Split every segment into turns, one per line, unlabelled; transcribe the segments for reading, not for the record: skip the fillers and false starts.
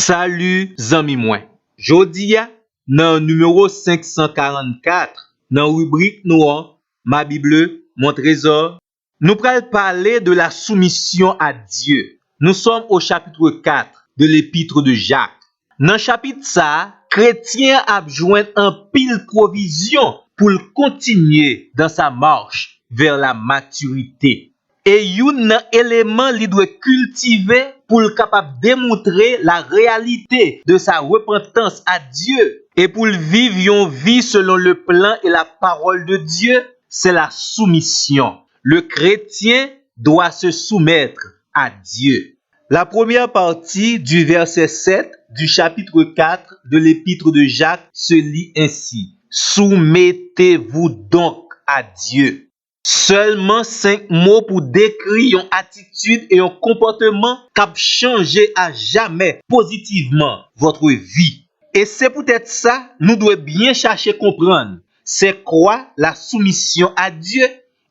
Salut zami mwen. Jodi ya nan numéro 544 nan rubrique nou an Ma Bible, mon trésor, nous pral parler de la soumission à Dieu. Nous sommes au chapitre 4 de l'épître de Jacques. Dans chapitre ça, chrétien a besoin un pile provision pour continuer dans sa marche vers la maturité. Et yon élément li doit cultiver pour le capable démontrer la réalité de sa repentance à Dieu et pour vivre une vie selon le plan et la parole de Dieu, c'est la soumission. Le chrétien doit se soumettre à Dieu. La première partie du verset 7 du chapitre 4 de l'épître de Jacques se lit ainsi. Soumettez-vous donc à Dieu. Seulement 5 mots pour décrire une attitude et un comportement qui a changé à jamais positivement votre vie. Et c'est peut-être ça, nous devons bien chercher à comprendre. C'est quoi la soumission à Dieu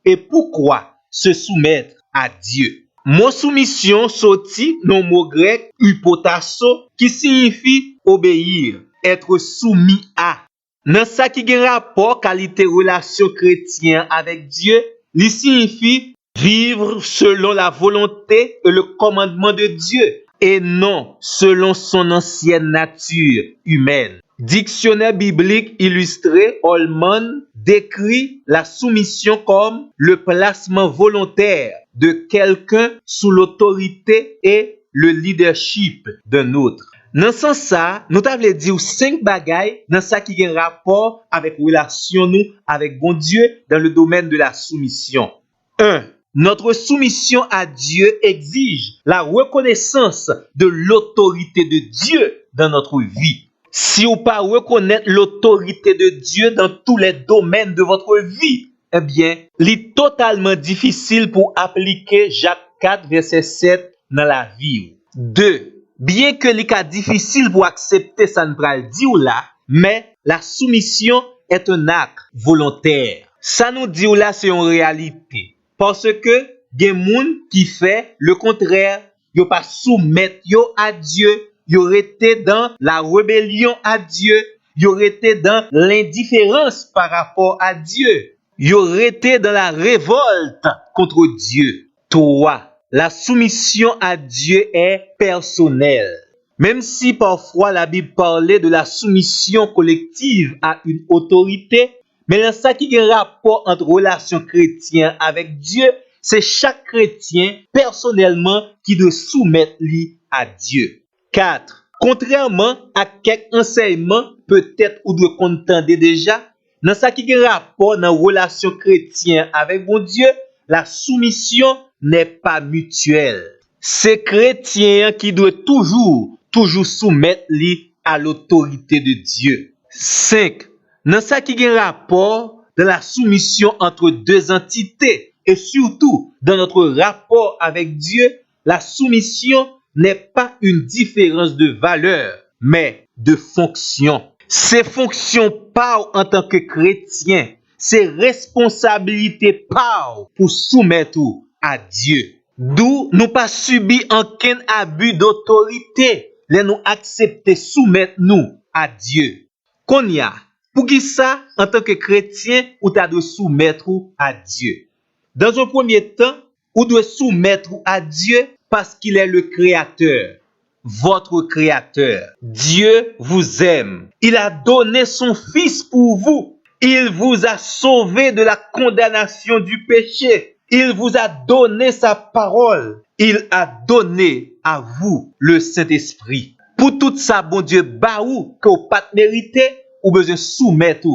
et pourquoi se soumettre à Dieu. Mot soumission sorti dans le mot grec hypotasso qui signifie obéir, être soumis à. Dans ça qui a rapport qualité relation chrétienne avec Dieu, il signifie vivre selon la volonté et le commandement de Dieu et non selon son ancienne nature humaine. Dictionnaire biblique illustré Holman décrit la soumission comme le placement volontaire de quelqu'un sous l'autorité et le leadership d'un autre. Dans ce sens ça, nous t'avons dit 5 bagailles dans ça qui a un rapport avec relation nous avec bon Dieu dans le domaine de la soumission. 1. Notre soumission à Dieu exige la reconnaissance de l'autorité de Dieu dans notre vie. Si vous ne pas reconnaître l'autorité de Dieu dans tous les domaines de votre vie, eh bien, il est totalement difficile pour appliquer Jacques 4, verset 7 dans la vie. 2. Bien que c'est difficile pour accepter ça ne pral dire là, mais la soumission est un acte volontaire. Ça nous dit là c'est une réalité. Parce que des gens qui fait le contraire, yo pas soumettre yo à Dieu, yo été dans la rébellion à Dieu, yo été dans l'indifférence par rapport à Dieu, yo été dans la révolte contre Dieu. Toi, la soumission à Dieu est personnelle. Même si parfois la Bible parlait de la soumission collective à une autorité, mais dans ça qui a un rapport entre relation chrétienne avec Dieu, c'est chaque chrétien personnellement qui doit soumettre lui à Dieu. 4. Contrairement à quelques enseignements, peut-être ou doit contenter déjà, dans ça qui a un rapport dans relation chrétienne avec bon Dieu, la soumission n'est pas mutuelle. C'est chrétien qui doit toujours soumettre lui à l'autorité de Dieu. 5. Dans ça qui a un rapport dans la soumission entre deux entités et surtout dans notre rapport avec Dieu, la soumission n'est pas une différence de valeur, mais de fonction. Ces fonctions parlent en tant que chrétien, ces responsabilités parlent pour soumettre à Dieu. D'où nous pas subi aucun abus d'autorité, les nous accepter soumettre nous à Dieu. Qu'on y a, pour qui ça, en tant que chrétien, ou t'as de soumettre à Dieu. Dans un premier temps, ou doit soumettre à Dieu parce qu'il est le créateur, votre créateur. Dieu vous aime. Il a donné son fils pour vous. Il vous a sauvé de la condamnation du péché. Il vous a donné sa parole. Il a donné à vous le Saint-Esprit. Pour tout ça, bon Dieu, baou, que vous pas mérité, ou besoin soumettre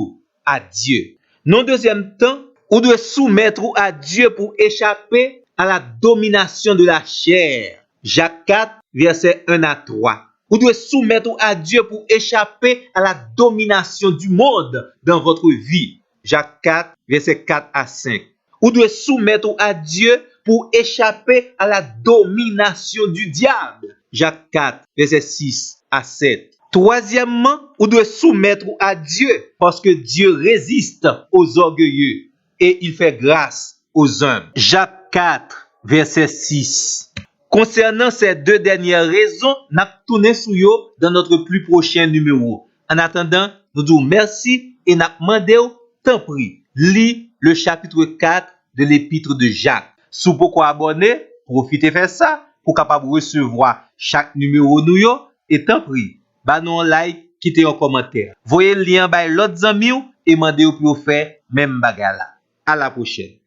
à Dieu. Non, deuxième temps, ou doit soumettre à Dieu pour échapper à la domination de la chair. Jacques 4, verset 1 à 3. Ou doit soumettre à Dieu pour échapper à la domination du monde dans votre vie. Jacques 4, verset 4 à 5. Ou doit soumettre à Dieu pour échapper à la domination du diable. Jacques 4, verset 6 à 7. Troisièmement, ou doit soumettre à Dieu parce que Dieu résiste aux orgueilleux et il fait grâce aux humbles. Jacques 4, verset 6. Concernant ces deux dernières raisons, nous tourner sur yo dans notre plus prochain numéro. En attendant, nous disons merci et nous demandons, tant pis, lis le chapitre 4 de l'épître de Jacques. Si vous pouvez abonner, profitez faire ça pour capable recevoir chaque numéro nous yo et tant pis, bah nous un like, quittez un commentaire. Voyez le lien by l'autre amis et demandez pour faire même bagarre là. À la prochaine.